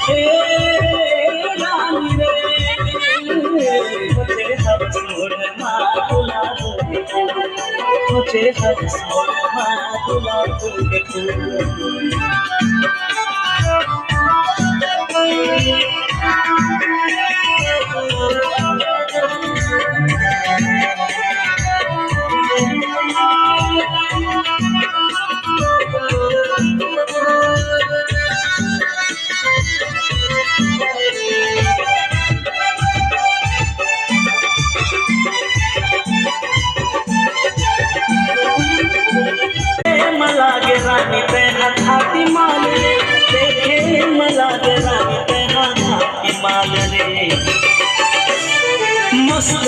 हे रानी रे मुझे हवस मोर मातुला मुझे हवस मोर मातुला मला गे रानी तेना छाती माल रे देखे मला गे रानी तेना छाती माल रे मस्त